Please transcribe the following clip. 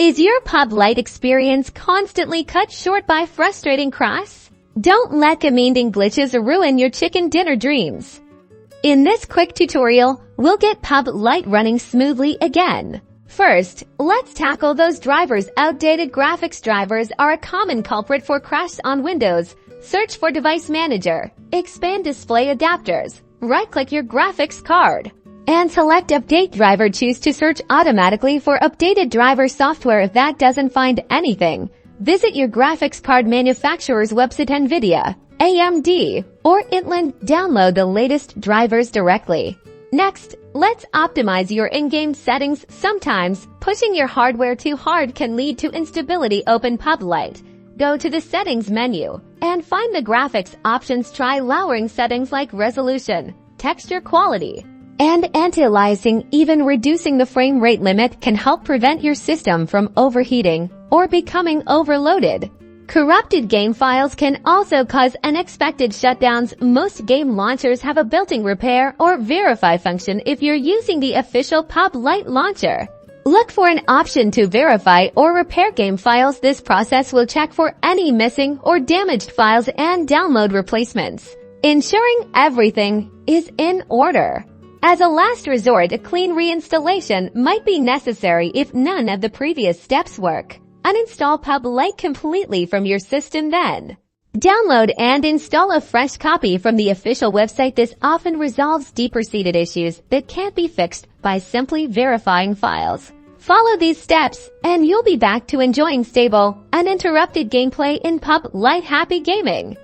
Is your PUBG Lite experience constantly cut short by frustrating crashes? Don't let commanding glitches ruin your chicken dinner dreams. In this quick tutorial, we'll get PUBG Lite running smoothly again. First, let's tackle those drivers. Outdated graphics drivers are a common culprit for crashes on Windows. Search for Device Manager, expand Display Adapters, right-click your graphics card, and select Update Driver. Choose to search automatically for updated driver software. If that doesn't find anything, visit your graphics card manufacturer's website, NVIDIA, AMD, or Intel. Download the latest drivers directly. Next, let's optimize your in-game settings. Sometimes, pushing your hardware too hard can lead to instability. Open PUBG Lite. Go to the Settings menu and find the graphics options. Try lowering settings like resolution, texture quality, and anti-aliasing. Even reducing the frame rate limit can help prevent your system from overheating or becoming overloaded. Corrupted game files can also cause unexpected shutdowns. Most game launchers have a built-in repair or verify function. If you're using the official PUBG Lite launcher, look for an option to verify or repair game files. This process will check for any missing or damaged files and download replacements, ensuring everything is in order. As a last resort, a clean reinstallation might be necessary if none of the previous steps work. Uninstall PUBG Lite completely from your system, then download and install a fresh copy from the official website. This often resolves deeper-seated issues that can't be fixed by simply verifying files. Follow these steps, and you'll be back to enjoying stable, uninterrupted gameplay in PUBG Lite. Happy gaming!